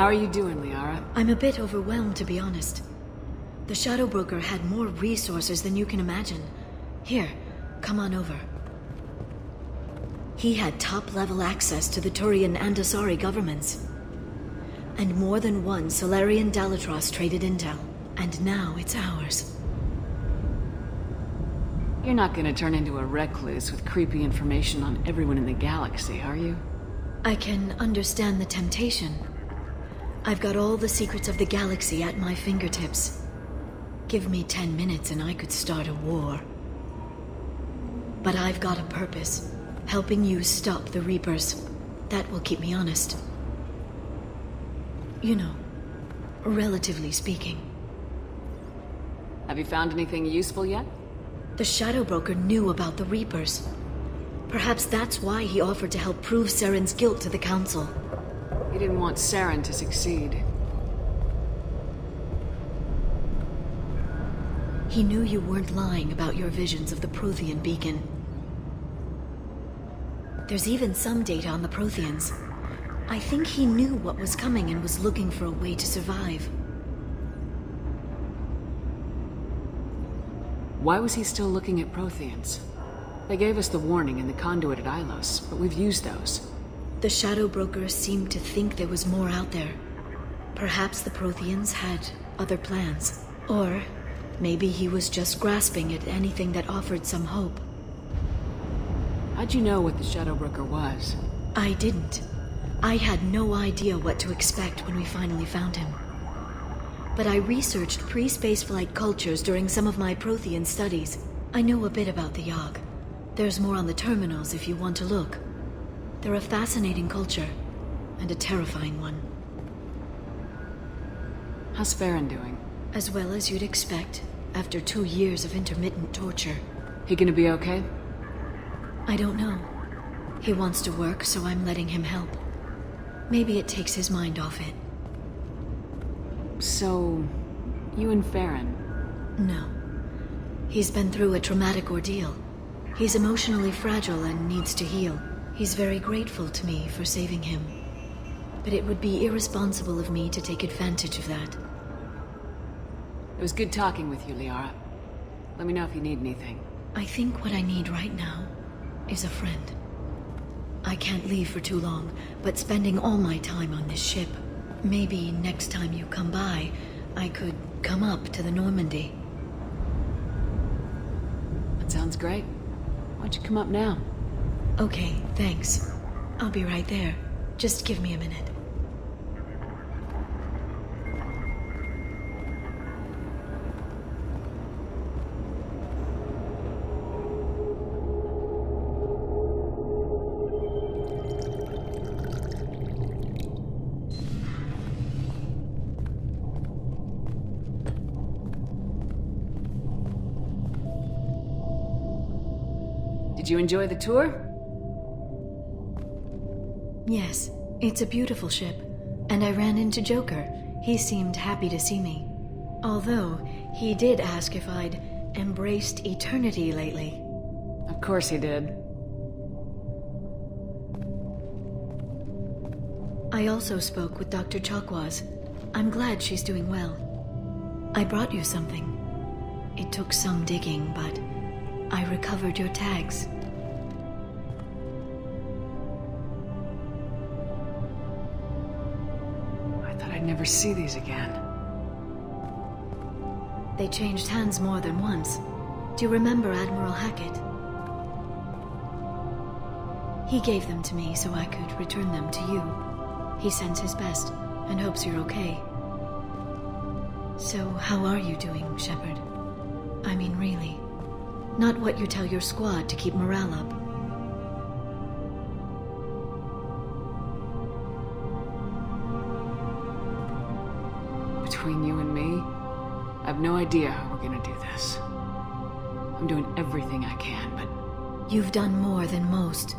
How are you doing, Liara? I'm a bit overwhelmed, to be honest. The Shadow Broker had more resources than you can imagine. Here, come on over. He had top-level access to the Turian and Asari governments. And more than one Solarian Dalatros traded intel. And now it's ours. You're not gonna turn into a recluse with creepy information on everyone in the galaxy, are you? I can understand the temptation. I've got all the secrets of the galaxy at my fingertips. Give me 10 minutes and I could start a war. But I've got a purpose. Helping you stop the Reapers. That will keep me honest. You know, relatively speaking. Have you found anything useful yet? The Shadow Broker knew about the Reapers. Perhaps that's why he offered to help prove Saren's guilt to the Council. He didn't want Saren to succeed. He knew you weren't lying about your visions of the Prothean beacon. There's even some data on the Protheans. I think he knew what was coming and was looking for a way to survive. Why was he still looking at Protheans? They gave us the warning in the conduit at Ilos, but we've used those. The Shadow Broker seemed to think there was more out there. Perhaps the Protheans had other plans. Or maybe he was just grasping at anything that offered some hope. How'd you know what the Shadow Broker was? I didn't. I had no idea what to expect when we finally found him. But I researched pre-spaceflight cultures during some of my Prothean studies. I know a bit about the Yogg. There's more on the terminals if you want to look. They're a fascinating culture, and a terrifying one. How's Farron doing? As well as you'd expect, after 2 years of intermittent torture. He gonna be okay? I don't know. He wants to work, so I'm letting him help. Maybe it takes his mind off it. So, you and Farron? No. He's been through a traumatic ordeal. He's emotionally fragile and needs to heal. He's very grateful to me for saving him. But it would be irresponsible of me to take advantage of that. It was good talking with you, Liara. Let me know if you need anything. I think what I need right now is a friend. I can't leave for too long, but spending all my time on this ship. Maybe next time you come by, I could come up to the Normandy. That sounds great. Why don't you come up now? Okay, thanks. I'll be right there. Just give me a minute. Did you enjoy the tour? Yes, it's a beautiful ship. And I ran into Joker. He seemed happy to see me. Although, he did ask if I'd embraced eternity lately. Of course he did. I also spoke with Dr. Chakwas. I'm glad she's doing well. I brought you something. It took some digging, but I recovered your tags. I thought I'd never see these again. They changed hands more than once. Do you remember Admiral Hackett? He gave them to me so I could return them to you. He sends his best and hopes you're okay. So, how are you doing, Shepard? I mean, really. Not what you tell your squad to keep morale up. Between you and me, I have no idea how we're gonna do this. I'm doing everything I can, but... You've done more than most.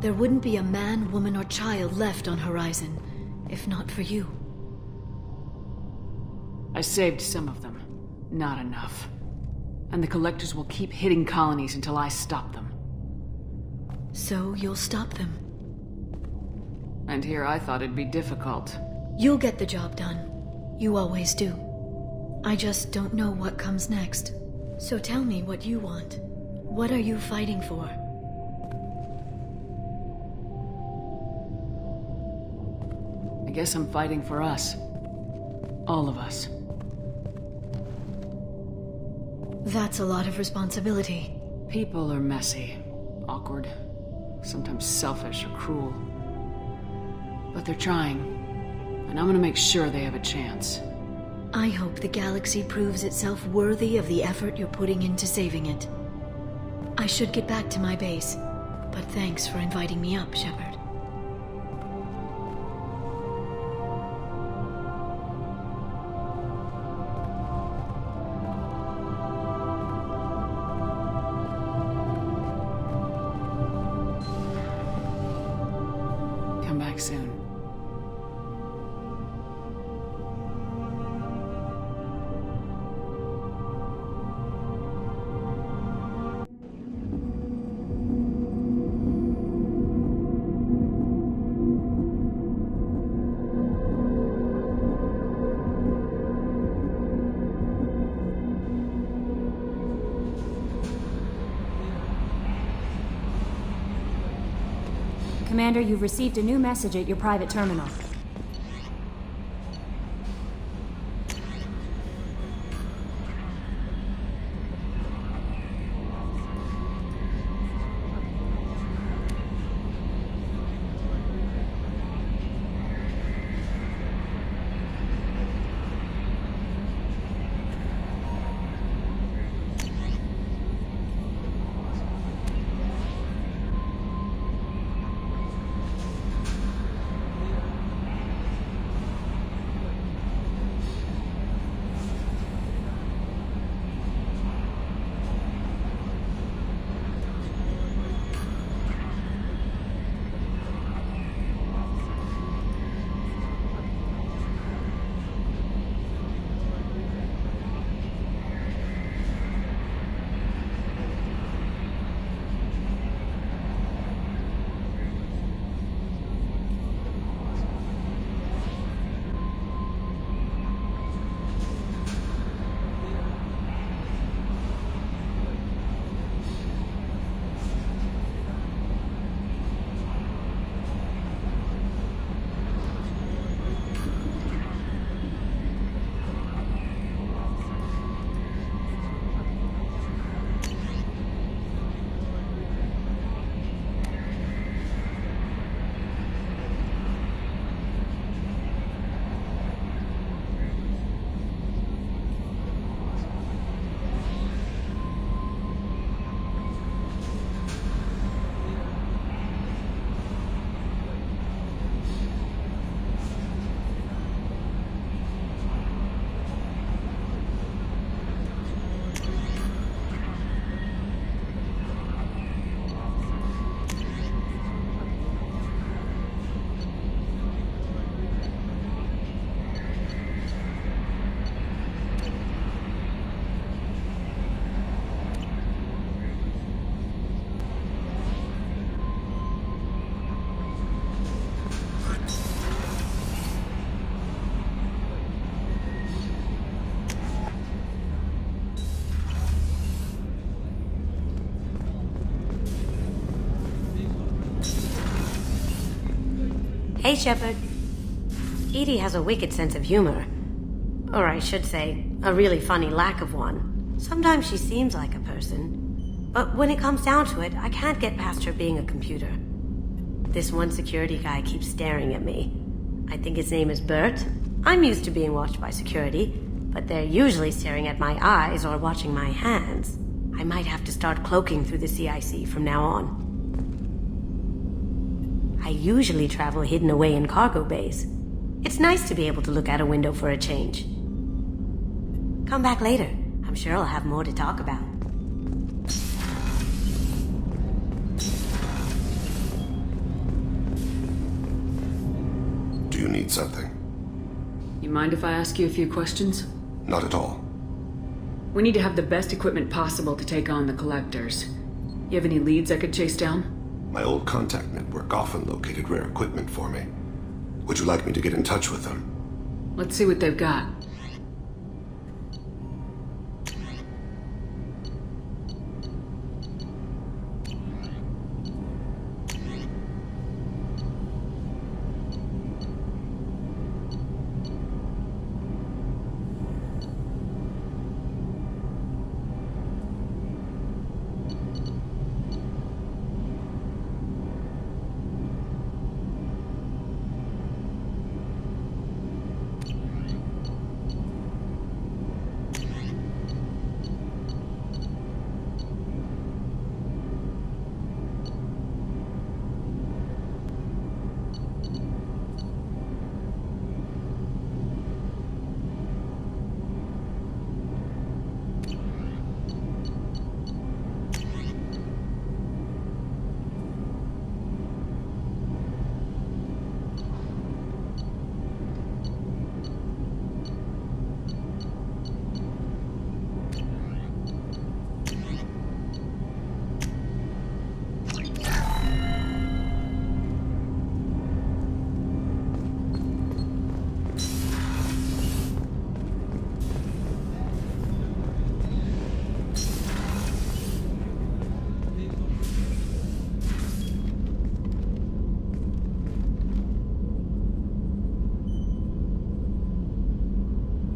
There wouldn't be a man, woman, or child left on Horizon, if not for you. I saved some of them. Not enough. And the Collectors will keep hitting colonies until I stop them. So you'll stop them? And here I thought it'd be difficult. You'll get the job done. You always do. I just don't know what comes next. So tell me what you want. What are you fighting for? I guess I'm fighting for us. All of us. That's a lot of responsibility. People are messy, awkward, sometimes selfish or cruel. But they're trying, and I'm gonna make sure they have a chance. I hope the galaxy proves itself worthy of the effort you're putting into saving it. I should get back to my base, but thanks for inviting me up, Shepard. Come back soon. Commander, you've received a new message at your private terminal. Hey, Shepard. Edie has a wicked sense of humor. Or I should say, a really funny lack of one. Sometimes she seems like a person. But when it comes down to it, I can't get past her being a computer. This one security guy keeps staring at me. I think his name is Bert. I'm used to being watched by security, but they're usually staring at my eyes or watching my hands. I might have to start cloaking through the CIC from now on. I usually travel hidden away in cargo bays. It's nice to be able to look out a window for a change. Come back later. I'm sure I'll have more to talk about. Do you need something? You mind if I ask you a few questions? Not at all. We need to have the best equipment possible to take on the collectors. You have any leads I could chase down? My old contact network often located rare equipment for me. Would you like me to get in touch with them? Let's see what they've got.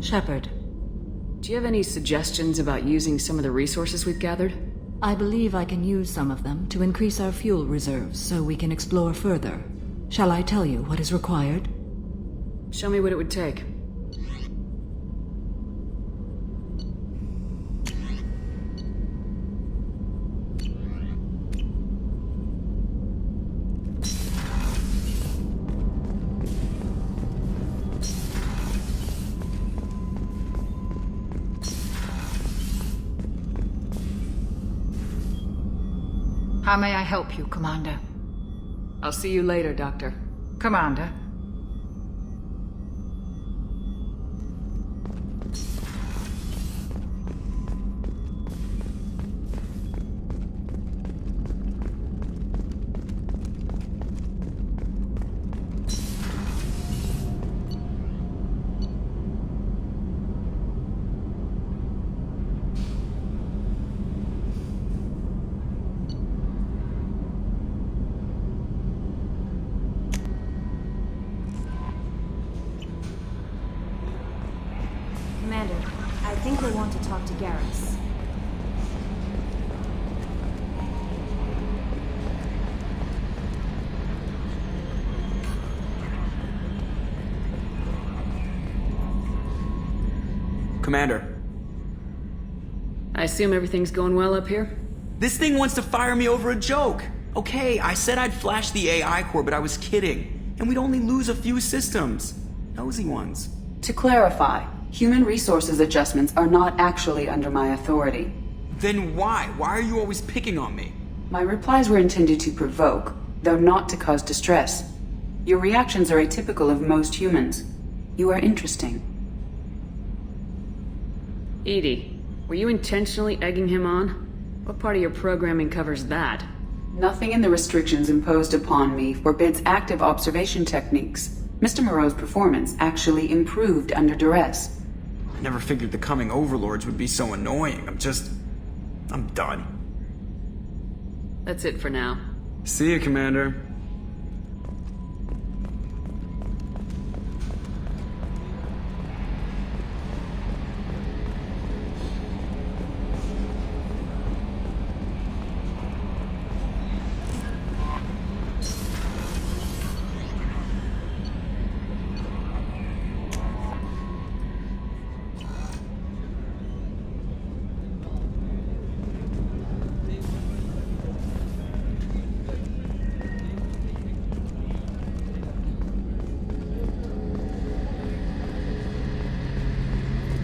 Shepard, Do you have any suggestions about using some of the resources we've gathered? I believe I can use some of them to increase our fuel reserves so we can explore further. Shall I tell you what is required? Show me what it would take. How may I help you, Commander? I'll see you later, Doctor. Commander? Commander, I think they want to talk to Garrus. Commander, I assume everything's going well up here? this thing wants to fire me over a joke. Okay, I said I'd flash the AI core, but I was kidding. And we'd only lose a few systems. Nosy ones. To clarify, human resources adjustments are not actually under my authority. Then why? Why are you always picking on me? My replies were intended to provoke, though not to cause distress. Your reactions are atypical of most humans. You are interesting. Edie, were you intentionally egging him on? What part of your programming covers that? Nothing in the restrictions imposed upon me forbids active observation techniques. Mr. Moreau's performance actually improved under duress. I never figured the coming overlords would be so annoying. I'm done. That's it for now. See you, Commander.